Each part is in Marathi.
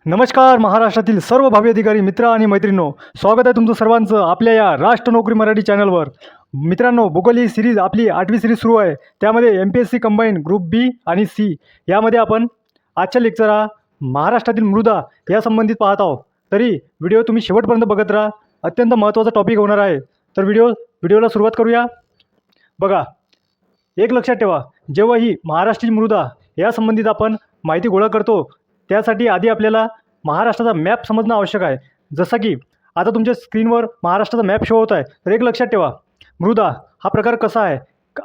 नमस्कार महाराष्ट्रातील सर्व भावी अधिकारी मित्र आणि मैत्रिणींनो, स्वागत आहे तुमचं सर्वांचं आपल्या या राष्ट्र नोकरी मराठी चॅनलवर. मित्रांनो, भूगोल ही सिरीज आपली 8वी सिरीज सुरू आहे. त्यामध्ये MPSC कंबाईन ग्रुप बी आणि सी यामध्ये आपण आजच्या लेक्चर हा महाराष्ट्रातील मृदा या संबंधित पाहत आहोत. तरी व्हिडिओ तुम्ही शेवटपर्यंत बघत राहा, अत्यंत महत्त्वाचा टॉपिक होणार आहे. तर व्हिडिओला सुरुवात करूया. बघा, एक लक्षात ठेवा, जेव्हा ही महाराष्ट्राची मृदा या संबंधित आपण माहिती गोळा करतो त्यासाठी आधी आपल्याला महाराष्ट्राचा मॅप समजणं आवश्यक आहे. जसं की आता तुमच्या स्क्रीनवर महाराष्ट्राचा मॅप शो होत आहे. तर एक लक्षात ठेवा, मृदा हा प्रकार कसा आहे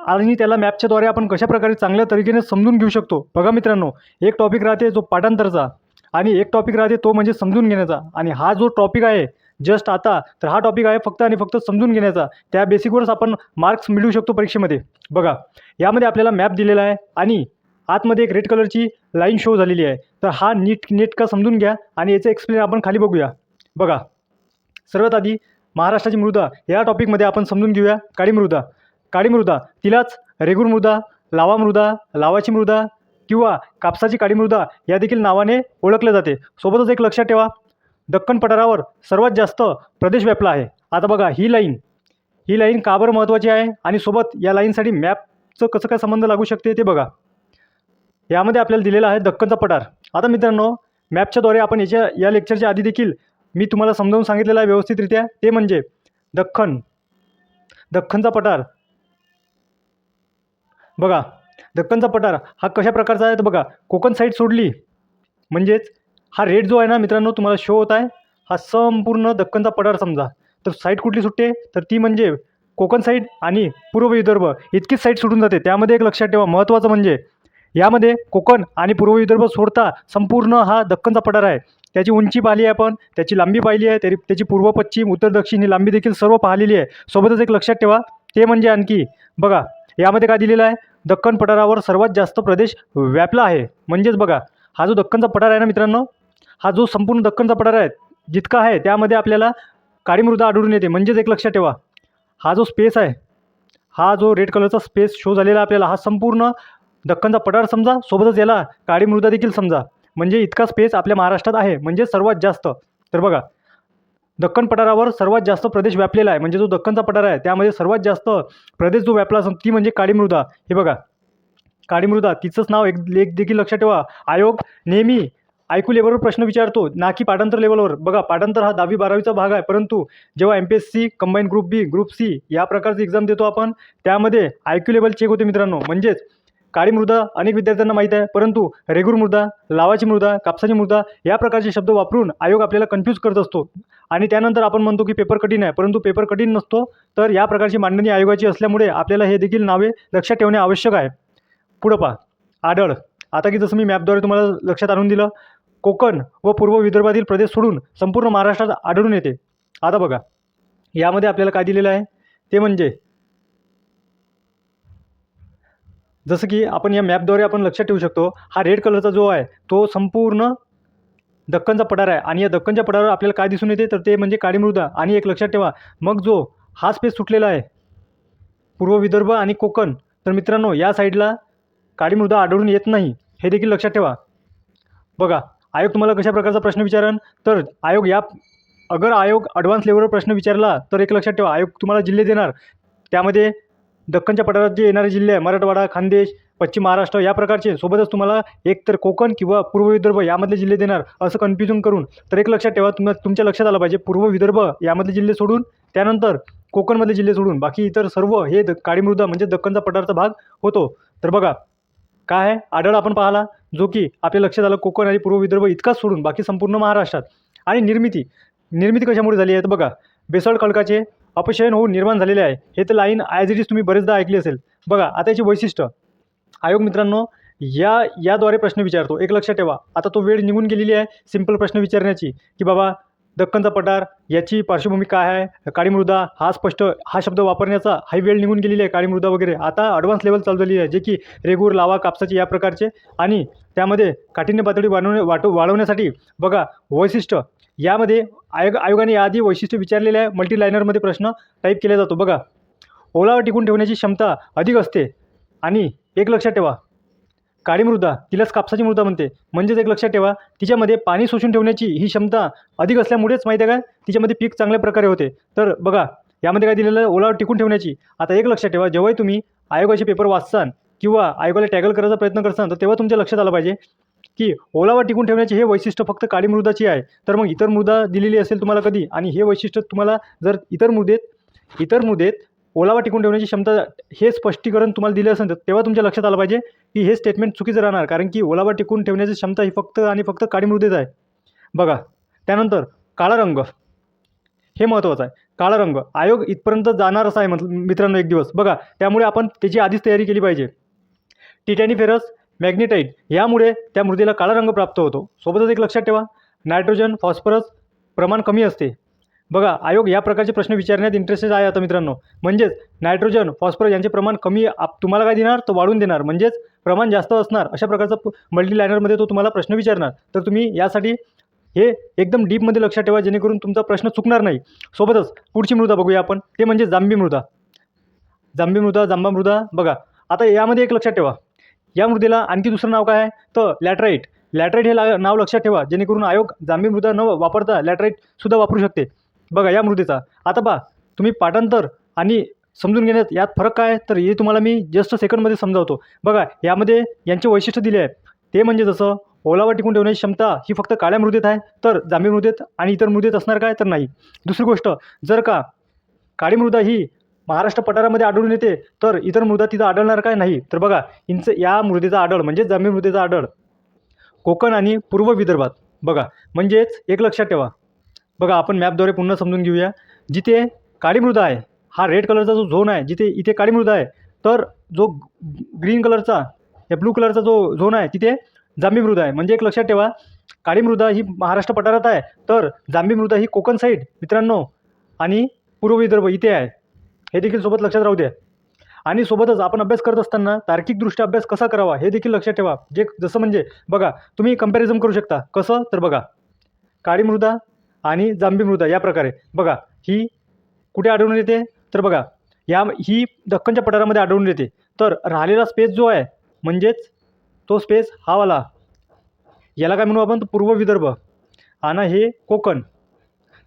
आणि त्याला मॅपच्याद्वारे आपण कशा प्रकारे चांगल्या तरीकेने समजून घेऊ शकतो. बघा मित्रांनो, एक टॉपिक राहते जो पाठांतरचा आणि एक टॉपिक राहते तो म्हणजे समजून घेण्याचा. आणि हा जो टॉपिक आहे जस्ट आता, तर हा टॉपिक आहे फक्त आणि फक्त समजून घेण्याचा. त्या बेसिकवरच आपण मार्क्स मिळवू शकतो परीक्षेमध्ये. बघा, यामध्ये आपल्याला मॅप दिलेला आहे आणि आतमध्ये एक रेड कलरची लाईन शो झालेली आहे. तर हा नेटका समजून घ्या आणि याचं एक्सप्लेन आपण खाली बघूया. बघा, सर्वात आधी महाराष्ट्राची मृदा या टॉपिकमध्ये आपण समजून घेऊया. काळी मृदा तिलाच रेगूर मृदा, लावा मृदा, लावाची मृदा किंवा कापसाची काळी मृदा या देखील नावाने ओळखले जाते. सोबतच एक लक्षात ठेवा, दक्खन पठारावर सर्वात जास्त प्रदेश व्यापला आहे. आता बघा, ही लाईन का बरं महत्त्वाची आहे आणि सोबत या लाईनसाठी मॅपचं कसं काय संबंध लागू शकते ते बघा. यामध्ये आपल्याला दिलेला आहे दक्खनचा पठार. आता मित्रांनो, मॅपच्याद्वारे आपण या लेक्चरच्या आधी देखील मी तुम्हाला समजावून सांगितलेलं आहे व्यवस्थितरित्या. ते म्हणजे दक्खनचा पठार. बघा, दक्खनचा पठार हा कशा प्रकारचा आहे तर बघा, कोकण साईड सोडली म्हणजेच हा रेड जो आहे ना मित्रांनो तुम्हाला शो होत आहे, हा संपूर्ण दक्खनचा पठार समजा. तर साईड कुठली सुटते तर ती म्हणजे कोकण साईड आणि पूर्व विदर्भ इतकीच साईड सुटून जाते. त्यामध्ये एक लक्षात ठेवा, महत्त्वाचं म्हणजे यामध्ये कोकण आणि पूर्व विदर्भ सोडता संपूर्ण हा दक्खनचा पठार आहे. त्याची उंची पाहिली आहे आपण, त्याची लांबी पाहिली आहे, त्याची पूर्व पश्चिम उत्तर दक्षिण ही लांबी देखील सर्व पाहिलेली आहे. सोबतच एक लक्षात ठेवा, ते म्हणजे आणखी बघा, यामध्ये काय दिलेलं आहे, दक्खन पठारावर सर्वात जास्त प्रदेश व्यापला आहे. म्हणजेच बघा, हा जो दक्खनचा पठार आहे ना मित्रांनो, हा जो संपूर्ण दक्खनचा पठार आहे जितका आहे त्यामध्ये आपल्याला काळी मृदा आढळून येते. म्हणजेच एक लक्षात ठेवा, हा जो स्पेस आहे, हा जो रेड कलरचा स्पेस शो झालेला आपल्याला, हा संपूर्ण दक्खनचा पठार समजा, सोबतच याला काळी मृदा देखील समजा. म्हणजे इतका स्पेस आपल्या महाराष्ट्रात आहे, म्हणजे सर्वात जास्त. तर बघा, दक्खन पठारावर सर्वात जास्त प्रदेश व्यापलेला आहे. म्हणजे जो दक्खनचा पठार आहे त्यामध्ये सर्वात जास्त प्रदेश जो व्यापला ती म्हणजे काळी मृदा. हे बघा, काळी मृदा तिचंच नाव एक देखील लक्षात ठेवा. आयोग नेहमी ऐकू लेवलवर प्रश्न विचारतो, ना की पाठांतर लेवलवर. बघा, पाठांतर हा 10वी 12वीचा भाग आहे, परंतु जेव्हा MPSC कंबाईन ग्रुप बी ग्रुप सी या प्रकारची एक्झाम देतो आपण, त्यामध्ये IQ लेवल चेक होते मित्रांनो. म्हणजेच काळी मृदा अनेक विद्यार्थ्यांना माहीत आहे, परंतु रेगूर मृदा, लावाची मृदा, कापसाची मृदा या प्रकारचे शब्द वापरून आयोग आपल्याला कन्फ्यूज करत असतो. आणि त्यानंतर आपण म्हणतो की पेपर कठीण आहे, परंतु पेपर कठीण नसतो. तर या प्रकारची मांडणी आयोगाची असल्यामुळे आपल्याला हे देखील नावे लक्षात ठेवणे आवश्यक आहे. पुढं पहा, आढळ. आता की जसं मी मॅपद्वारे तुम्हाला लक्षात आणून दिलं, कोकण व पूर्व विदर्भातील प्रदेश सोडून संपूर्ण महाराष्ट्रात आढळून येते. आता बघा, यामध्ये आपल्याला काय दिलेलं आहे ते म्हणजे जसं की आपण या मॅपद्वारे आपण लक्षात ठेवू शकतो, हा रेड कलरचा जो आहे तो संपूर्ण दक्खनचा पठार आहे. आणि या दक्खनच्या पठारावर आपल्याला काय दिसून येते तर ते म्हणजे काळी मृदा. आणि एक लक्षात ठेवा, मग जो हा स्पेस सुटलेला आहे पूर्व विदर्भ आणि कोकण, तर मित्रांनो या साईडला काळी मृदा आढळून येत नाही, हे देखील लक्षात ठेवा. बघा, आयोग तुम्हाला कशा प्रकारचा प्रश्न विचारेल तर अगर आयोग ॲडव्हान्स लेवलवर प्रश्न विचारला तर एक लक्षात ठेवा, आयोग तुम्हाला जिल्हे देणार. त्यामध्ये दक्खनच्या पठारात जे येणारे जिल्हे आहे, मराठवाडा, खानदेश, पश्चिम महाराष्ट्र या प्रकारचे, सोबतच तुम्हाला एक तर कोकण किंवा पूर्व विदर्भ यामधले जिल्हे देणार, असं कन्फ्युजन करून. तर एक लक्षात ठेवा, तुमच्या लक्षात आलं पाहिजे, पूर्व विदर्भ यामधले जिल्हे सोडून, त्यानंतर कोकणमधले जिल्हे सोडून बाकी इतर सर्व हे काळी मृदा म्हणजे दक्खनचा पठाराचा भाग होतो. तर बघा, काय आहे, आढळ आपण पाहिला, जो की आपल्या लक्षात आलं कोकण आणि पूर्व विदर्भ इतकाच सोडून बाकी संपूर्ण महाराष्ट्रात. आणि निर्मिती कशामुळे झाली आहे तर बघा, बेसाल्ट खडकाचे अपक्षयन होऊन निर्माण झालेले आहे. हे तर लाईन ॲज इट इज तुम्ही बरेचदा ऐकली असेल. बघा, आता याची वैशिष्ट्य आयोग मित्रांनो याद्वारे प्रश्न विचारतो. एक लक्षात ठेवा, आता तो वेळ निघून गेलेली आहे सिंपल प्रश्न विचारण्याची, की बाबा दक्खनचा पठार याची पार्श्वभूमी काय आहे, काळी मृदा हा शब्द वापरण्याचा हा वेळ निघून गेलेली आहे, काळी मृदा वगैरे. आता ॲडव्हान्स लेवल चालू झाली आहे, जे की रेगूर, लावा, कापसाची या प्रकारचे. आणि त्यामध्ये काठिण्य पातळी वाढवण्यासाठी बघा वैशिष्ट्य, यामध्ये आयोगाने याआधी वैशिष्ट्य विचारलेले आहे. मल्टीलायनरमध्ये प्रश्न टाईप केला जातो. बघा, ओलावा टिकून ठेवण्याची क्षमता अधिक असते. आणि एक लक्षात ठेवा, काळी मृदा, तिलाच कापसाची मृदा म्हणते. म्हणजेच एक लक्षात ठेवा, तिच्यामध्ये पाणी शोषून ठेवण्याची ही क्षमता अधिक असल्यामुळेच माहिती आहे काय तिच्यामध्ये पीक चांगल्या प्रकारे होते. तर बघा यामध्ये काय दिलेलं आहे, ओलावा टिकून ठेवण्याची. आता एक लक्षात ठेवा, जेव्हाही तुम्ही आयोगाचे पेपर वाचसान किंवा आयोगाला टॅगल करायचा प्रयत्न करसान तर तेव्हा तुमच्या लक्षात आलं पाहिजे की ओलावा टिकून ठेवण्याचे हे वैशिष्ट्य फक्त काळी मृदाची आहे. तर मग इतर मृदा दिलेली असेल तुम्हाला कधी आणि हे वैशिष्ट्य तुम्हाला जर इतर मृदेत ओलावा टिकून ठेवण्याची क्षमता हे स्पष्टीकरण तुम्हाला दिले असेल तर तेव्हा तुमच्या लक्षात आलं पाहिजे की हे स्टेटमेंट चुकीचं राहणार, कारण की ओलावा टिकून ठेवण्याची क्षमता ही फक्त आणि फक्त काळी मृदेत आहे. बघा त्यानंतर काळा रंग, हे महत्त्वाचं आहे. काळा रंग आयोग इथपर्यंत जाणारच आहे मित्रांनो एक दिवस. बघा त्यामुळे आपण त्याची आधीच तयारी केली पाहिजे. टिटॅनिफेरस, मॅग्नेटाईट यामुळे त्या मृदेला काळा रंग प्राप्त होतो. सोबतच एक लक्षात ठेवा, नायट्रोजन फॉस्फरस प्रमाण कमी असते. बघा आयोग या प्रकारचे प्रश्न विचारण्यात इंटरेस्टेड आहे आता मित्रांनो. म्हणजेच नायट्रोजन फॉस्फरस यांचे प्रमाण कमी तुम्हाला काय देणार तर वाढून देणार, म्हणजेच प्रमाण जास्त असणार अशा प्रकारचा मल्टी लायनरमध्ये तो तुम्हाला प्रश्न विचारणार. तर तुम्ही यासाठी हे एकदम डीपमध्ये लक्षात ठेवा जेणेकरून तुमचा प्रश्न चुकणार नाही. सोबतच पुढची मृदा बघूया आपण, ते म्हणजे जांभी मृदा. जांबा मृदा बघा आता यामध्ये एक लक्षात ठेवा, या मृदेला आणखी दुसरं नाव काय आहे तर लॅटराईट. लॅटराईट हे नाव लक्षात ठेवा जेणेकरून आयोग जांभी मृदा न वापरता लॅटराईटसुद्धा वापरू शकते. बघा या मृदेचा आता पहा तुम्ही पाठांतर आणि समजून घेण्यात यात फरक काय आहे तर हे तुम्हाला मी जस्ट सेकंडमध्ये समजावतो. बघा यामध्ये यांचे वैशिष्ट्य दिले आहे, ते म्हणजे जसं ओलावा टिकून ठेवण्याची क्षमता ही फक्त काळ्या मृदेत आहे तर जांभी मृदेत आणि इतर मृदेत असणार काय तर नाही. दुसरी गोष्ट, जर का काळी मृदा ही महाराष्ट्र पठारामध्ये आढळून येते तर इतर मृदा तिथं आढळणार काय नाही. तर बघा या मृदेचा आढळ म्हणजे जांभी मृदेचा आढळ कोकण आणि पूर्व विदर्भात. बघा म्हणजेच एक लक्षात ठेवा, बघा आपण मॅपद्वारे पुन्हा समजून घेऊया. जिथे काळी मृदा आहे, हा रेड कलरचा जो झोन आहे, जिथे इथे काळी मृदा आहे तर जो ग्रीन कलरचा या ब्लू कलरचा जो झोन आहे तिथे जांभी मृदा आहे. म्हणजे एक लक्षात ठेवा, काळी मृदा ही महाराष्ट्र पठारात आहे तर जांभी मृदा ही कोकण साईड मित्रांनो आणि पूर्व विदर्भ इथे आहे. हे देखील सोबत लक्षात राहू द्या. आणि सोबतच आपण अभ्यास करत असताना तार्किकदृष्ट्या अभ्यास कसा करावा हे देखील लक्षात ठेवा. जसं म्हणजे बघा तुम्ही कंपॅरिझन करू शकता. कसं तर बघा काळी मृदा आणि जांभी मृदा या प्रकारे. बघा ही कुठे आढळून येते तर बघा ही दख्खनच्या पठारामध्ये आढळून येते. तर राहिलेला स्पेस जो आहे म्हणजेच तो स्पेस हा वाला, याला काय म्हणू आपण तर पूर्व विदर्भ आणि हे कोकण.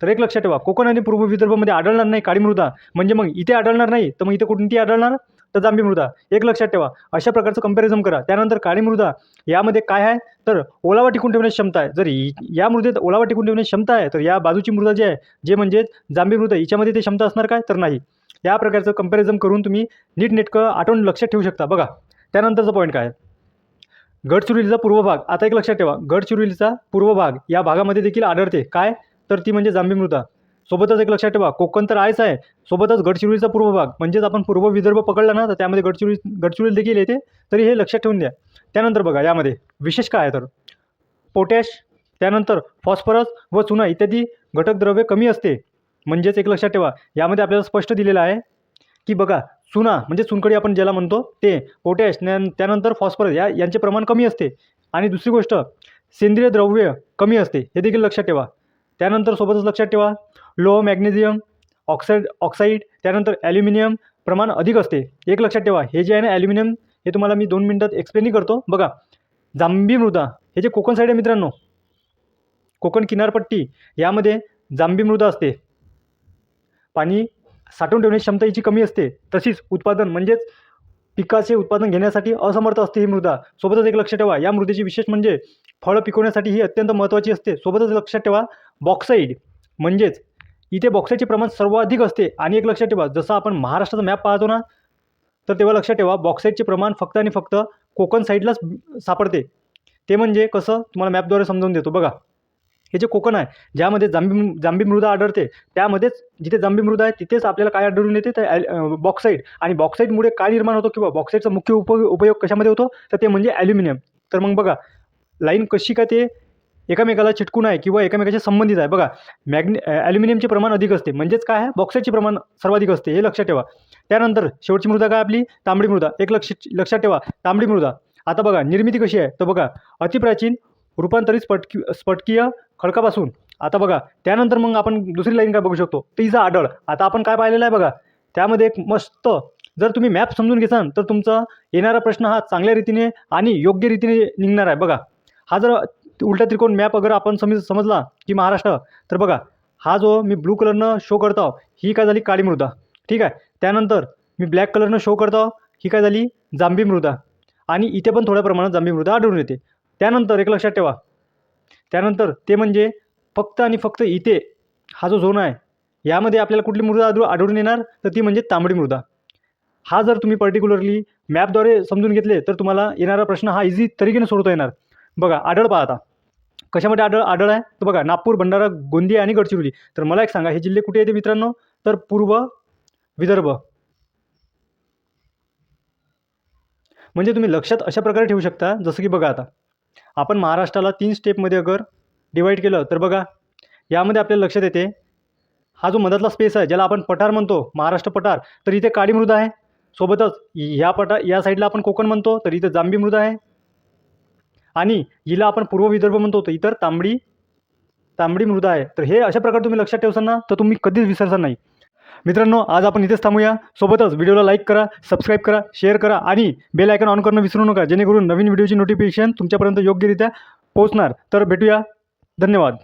तर एक लक्षात ठेवा, कोकण आणि पूर्व विदर्भामध्ये आढळणार नाही काळी मृदा, म्हणजे मग इथे आढळणार नाही तर मग इथे कोणती आढळणार तर जांभी मृदा. एक लक्षात ठेवा, अशा प्रकारचं कंपॅरिझन करा. त्यानंतर काळी मृदा यामध्ये काय आहे तर ओलावा टिकून ठेवण्याची क्षमता आहे. जर या मृदेत ओलावा टिकून ठेवण्याची क्षमता आहे तर या बाजूची मृदा जी आहे जे म्हणजे जांभी मृदा हिच्यामध्ये ते क्षमता असणार काय तर नाही. या प्रकारचं कंपॅरिझन करून तुम्ही नीटनेटकं आठवण लक्षात ठेवू शकता. बघा त्यानंतरचा पॉईंट काय आहे, गडचिरोलीचा पूर्व भाग. आता एक लक्षात ठेवा, गडचिरोलीचा पूर्व भाग या भागामध्ये देखील आढळते काय तर ती म्हणजे जांभी मृदा. सोबतच एक लक्षात ठेवा, कोकण तर आहेच आहे, सोबतच गडचिरोलीचा पूर्व भाग म्हणजेच आपण पूर्व विदर्भ पकडला ना तर त्यामध्ये गडचिरोली देखील येते. तरी हे लक्षात ठेवून द्या. त्यानंतर बघा यामध्ये विशेष काय आहे तर पोटॅश, त्यानंतर फॉस्फरस व चुना इत्यादी घटक द्रव्य कमी असते. म्हणजेच एक लक्षात ठेवा, यामध्ये आपल्याला स्पष्ट दिलेलं आहे की बघा चुना म्हणजे चुनखडी आपण ज्याला म्हणतो ते, पोटॅश त्यानंतर फॉस्फरस यांचे प्रमाण कमी असते. आणि दुसरी गोष्ट सेंद्रिय द्रव्य कमी असते, हे देखील लक्षात ठेवा. त्यानंतर सोबतच लक्षात ठेवा लोह, मॅग्नेशियम ऑक्साईड त्यानंतर ॲल्युमिनियम प्रमाण अधिक असते. एक लक्षात ठेवा, हे जे आहे ना ॲल्युमिनियम हे तुम्हाला मी 2 मिनिटात एक्सप्लेनही करतो. बघा जांभी मृदा हे जे कोकण साईड आहे मित्रांनो, कोकण किनारपट्टी यामध्ये जांभी मृदा असते. पाणी साठवून ठेवण्याची क्षमता हिची कमी असते. तशीच उत्पादन म्हणजेच पिकाचे उत्पादन घेण्यासाठी असमर्थ असते ही मृदा. सोबतच एक लक्षात ठेवा, या मृदेची विशेष म्हणजे फळं पिकवण्यासाठी ही अत्यंत महत्त्वाची असते. सोबतच लक्षात ठेवा बॉक्साईड म्हणजेच इथे बॉक्साईडचे प्रमाण सर्वाधिक असते. आणि एक लक्षात ठेवा, जसं आपण महाराष्ट्राचा मॅप पाहतो ना तर तेव्हा लक्षात ठेवा बॉक्साईडचे प्रमाण फक्त आणि फक्त कोकण साईडलाच सापडते. ते म्हणजे कसं तुम्हाला मॅपद्वारे समजावून देतो. बघा हे जे कोकण आहे ज्यामध्ये जांभी मृदा आढळते त्यामध्येच जिथे जांभी मृदा आहे तिथेच आपल्याला काय आढळून येते तर बॉक्साईड. आणि बॉक्साईडमुळे काय निर्माण होतो किंवा बॉक्साईडचा मुख्य उपयोग कशामध्ये होतो तर ते म्हणजे ॲल्युमिनियम. तर मग बघा लाईन कशी काय ते एकामेकाला चिटकून आहे किंवा एकामेकाशी संबंधित आहे. बघा ॲल्युमिनियमचे प्रमाण अधिक असते म्हणजेच काय आहे बॉक्साईडचे प्रमाण सर्वाधिक असते, हे लक्षात ठेवा. त्यानंतर शेवटची मृदा काय आपली तांबडी मृदा. एक लक्षात ठेवा तांबडी मृदा. आता बघा निर्मिती कशी आहे तर बघा अतिप्राचीन रूपांतरित स्फटिकीय खडकापासून. आता बघा त्यानंतर मग आपण दुसरी लाईन काय बघू शकतो तिचा आढळ. आता आपण काय पाहिलेलं आहे बघा त्यामध्ये एक मस्त जर तुम्ही मॅप समजून घेसाल तर तुमचा येणारा प्रश्न हा चांगल्या रीतीने आणि योग्य रीतीने निघणार आहे. बघा, हा जर उलटा त्रिकोण मॅप अगर आपण समजला की महाराष्ट्र, तर बघा हा जो मी ब्लू कलरनं शो करतो ही काय झाली काळी मृदा, ठीक आहे. त्यानंतर मी ब्लॅक कलरनं शो करतो ही काय झाली जांभी मृदा, आणि इथे पण थोड्या प्रमाणात जांभी मृदा आढळून येते. त्यानंतर एक लक्षात ठेवा, त्यानंतर ते म्हणजे फक्त आणि फक्त इथे हा जो झोन आहे यामध्ये आपल्याला कुठली मृदा आढळून येणार, तर ती म्हणजे तांबडी मृदा. हा जर तुम्ही पर्टिक्युलरली मॅपद्वारे समजून घेतले तर तुम्हाला येणारा प्रश्न हा इझी तरीकेने सोडवता येणार. बघा आढळ पहा आता कशामध्ये आढळ आहे, तर बघा नागपूर, भंडारा, गोंदिया आणि गडचिरोली. तर मला एक सांगा, हे जिल्हे कुठे येते मित्रांनो, तर पूर्व विदर्भ. म्हणजे तुम्ही लक्षात अशा प्रकारे ठेवू शकता, जसं की बघा आता आपण महाराष्ट्राला 3 स्टेपमध्ये अगर डिवाईड केलं तर बघा यामध्ये आपल्याला लक्षात येते हा जो मधातला स्पेस आहे ज्याला आपण पठार म्हणतो, महाराष्ट्र पठार, तर इथे काळी मृदा आहे. सोबतच या साईडला आपण कोकण म्हणतो, तर इथं जांभी मृदा आहे. आणि हिला आपण पूर्व विदर्भ म्हणतो, तर इतर तांबडी मृदा आहे. तर हे अशा प्रकारे तुम्ही लक्षात ठेवसाल ना, तर तुम्ही कधीच विसरणार नाही. मित्रांनो, आज आपण इथेच थांबूया. सोबतच व्हिडिओला लाईक करा, सबस्क्राईब करा, शेअर करा आणि बेल आयकॉन ऑन करणं विसरू नका, जेणेकरून नवीन व्हिडिओची नोटिफिकेशन तुमच्यापर्यंत योग्यरित्या पोहोचणार. तर भेटूया. धन्यवाद.